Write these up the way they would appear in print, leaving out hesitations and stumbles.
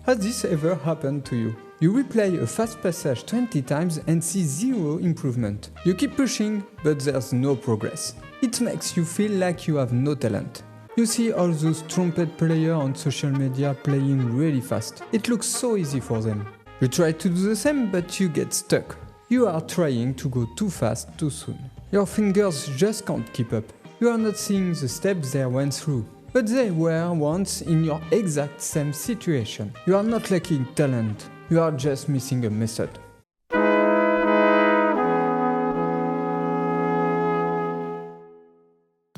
Has this ever happened to you? You replay a fast passage 20 times and see zero improvement. You keep pushing, but there's no progress. It makes you feel like you have no talent. You see all those trumpet players on social media playing really fast. It looks so easy for them. You try to do the same, but you get stuck. You are trying to go too fast too soon. Your fingers just can't keep up. You are not seeing the steps they went through, but they were once in your exact same situation. You are not lacking talent, you are just missing a method.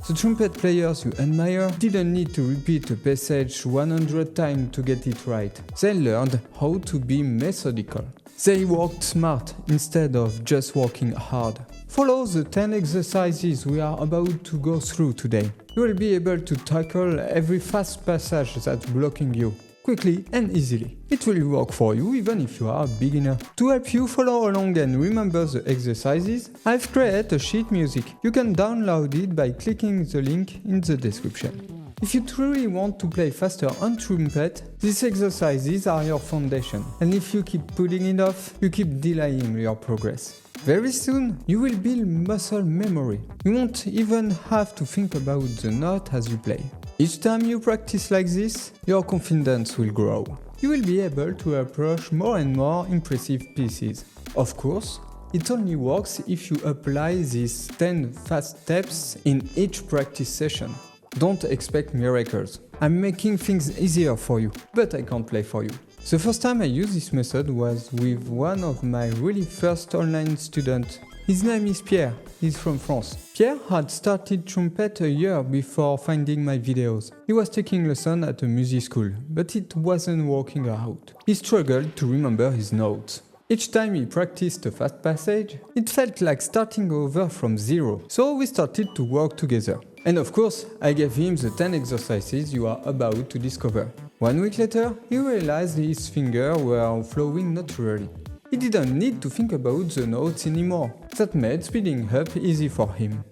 The trumpet players you admire didn't need to repeat a passage 100 times to get it right. They learned how to be methodical. They worked smart instead of just working hard. Follow the 10 exercises we are about to go through today. You will be able to tackle every fast passage that's blocking you, quickly and easily. It will work for you even if you are a beginner. To help you follow along and remember the exercises, I've created a sheet music. You can download it by clicking the link in the description. If you truly want to play faster on trumpet, these exercises are your foundation. And if you keep putting it off, you keep delaying your progress. Very soon, you will build muscle memory. You won't even have to think about the note as you play. Each time you practice like this, your confidence will grow. You will be able to approach more and more impressive pieces. Of course, it only works if you apply these 10 fast steps in each practice session. Don't expect miracles. I'm making things easier for you, but I can't play for you. The first time I used this method was with one of my really first online students. His name is Pierre, he's from France. Pierre had started trumpet a year before finding my videos. He was taking lessons at a music school, but it wasn't working out. He struggled to remember his notes. Each time he practiced a fast passage, it felt like starting over from zero. So we started to work together. And of course, I gave him the 10 exercises you are about to discover. 1 week later, he realized his fingers were flowing naturally. He didn't need to think about the notes anymore. That made speeding up easy for him.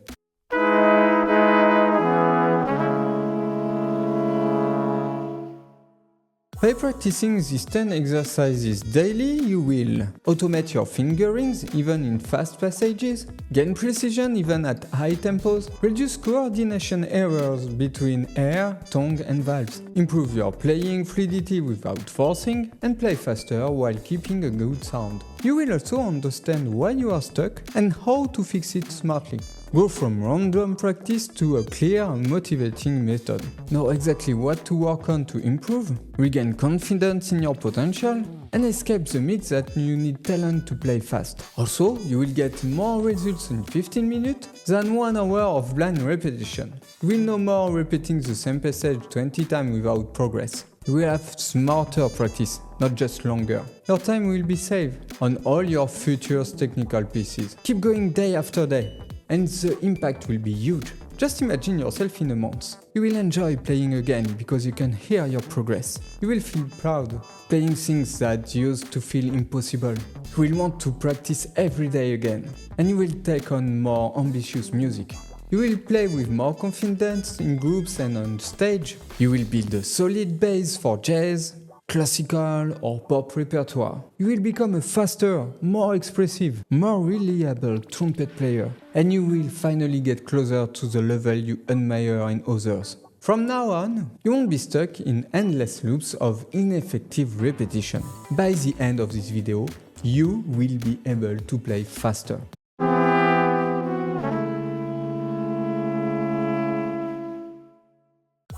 By practicing these 10 exercises daily, you will automate your fingerings even in fast passages, gain precision even at high tempos, reduce coordination errors between air, tongue and valves, improve your playing fluidity without forcing, and play faster while keeping a good sound. You will also understand why you are stuck and how to fix it smartly. Go from random practice to a clear and motivating method. Know exactly what to work on to improve, regain confidence in your potential, and escape the myth that you need talent to play fast. Also, you will get more results in 15 minutes than 1 hour of blind repetition. You will no more repeating the same passage 20 times without progress. You will have smarter practice, not just longer. Your time will be saved on all your future technical pieces. Keep going day after day, and the impact will be huge. Just imagine yourself in a month. You will enjoy playing again because you can hear your progress. You will feel proud, playing things that used to feel impossible. You will want to practice every day again, and you will take on more ambitious music. You will play with more confidence in groups and on stage. You will build a solid base for jazz, classical or pop repertoire. You will become a faster, more expressive, more reliable trumpet player, and you will finally get closer to the level you admire in others. From now on, you won't be stuck in endless loops of ineffective repetition. By the end of this video, you will be able to play faster.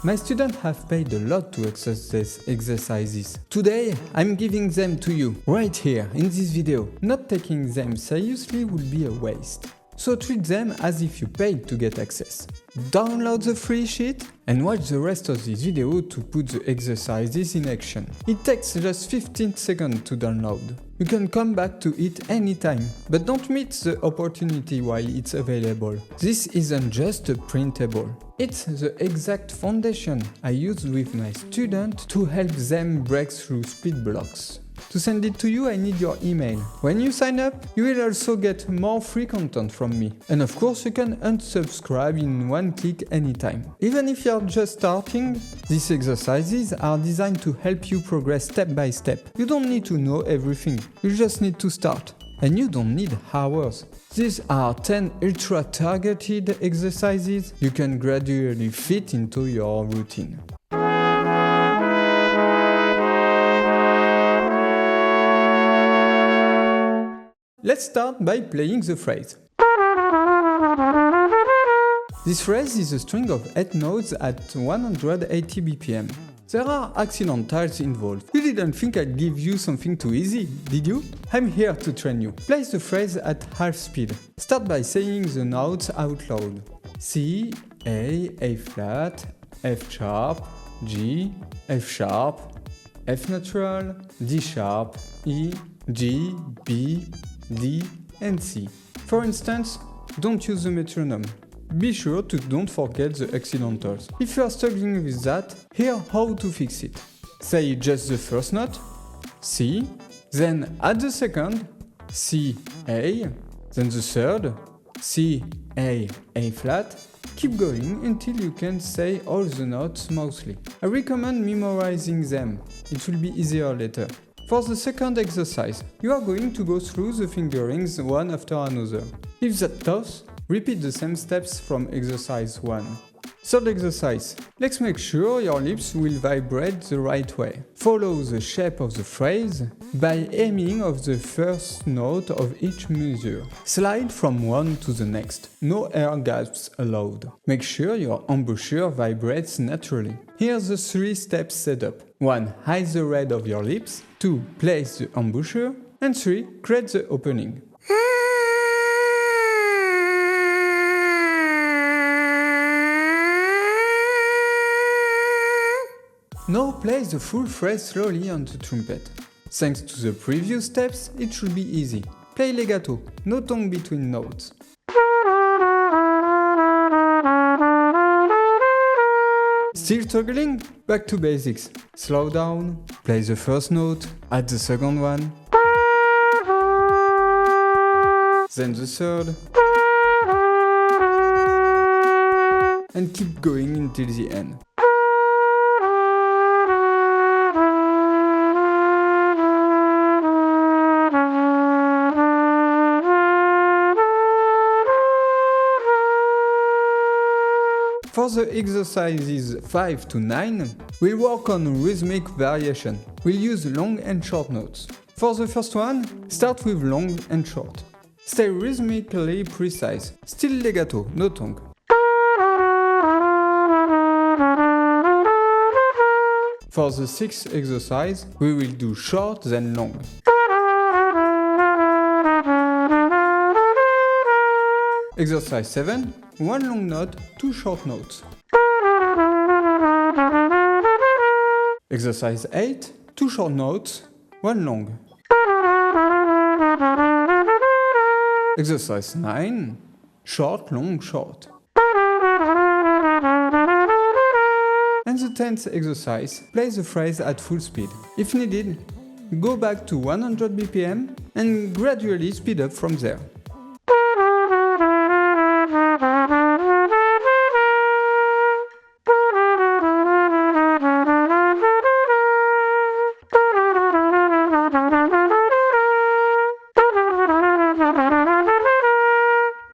My students have paid a lot to access these exercises. Today, I'm giving them to you, right here, in this video. Not taking them seriously would be a waste. So treat them as if you paid to get access. Download the free sheet and watch the rest of this video to put the exercises in action. It takes just 15 seconds to download. You can come back to it anytime, but don't miss the opportunity while it's available. This isn't just a printable. It's the exact foundation I use with my students to help them break through speed blocks. To send it to you, I need your email. When you sign up, you will also get more free content from me. And of course, you can unsubscribe in one click anytime. Even if you're just starting, these exercises are designed to help you progress step by step. You don't need to know everything, you just need to start. And you don't need hours. These are 10 ultra-targeted exercises you can gradually fit into your routine. Let's start by playing the phrase. This phrase is a string of 8 notes at 180 BPM. There are accidentals involved. You didn't think I'd give you something too easy, did you? I'm here to train you. Play the phrase at half speed. Start by saying the notes out loud. C, A flat, F sharp, G, F sharp, F natural, D sharp, E, G, B, D, and C. For instance, don't use the metronome. Be sure to don't forget the accidentals. If you are struggling with that, here how to fix it. Say just the first note, C, then add the second, C, A, then the third, C, A flat. Keep going until you can say all the notes smoothly. I recommend memorizing them, it will be easier later. For the second exercise, you are going to go through the fingerings one after another. If that's tough, repeat the same steps from exercise 1. Third exercise. Let's make sure your lips will vibrate the right way. Follow the shape of the phrase by aiming of the first note of each measure. Slide from one to the next. No air gasps allowed. Make sure your embouchure vibrates naturally. Here's the 3 steps setup. 1. Hide the red of your lips. 2. Place the embouchure. And 3. Create the opening. Now play the full phrase slowly on the trumpet. Thanks to the previous steps, it should be easy. Play legato, no tongue between notes. Still struggling? Back to basics. Slow down, play the first note, add the second one, then the third, and keep going until the end. For the exercises 5 to 9, we'll work on rhythmic variation. We'll use long and short notes. For the first one, start with long and short. Stay rhythmically precise, still legato, no tongue. For the 6th exercise, we will do short then long. Exercise 7, 1 long note, 2 short notes. Exercise 8, 2 short notes, 1 long. Exercise 9, short, long, short. And the 10th exercise, play the phrase at full speed. If needed, go back to 100 BPM and gradually speed up from there.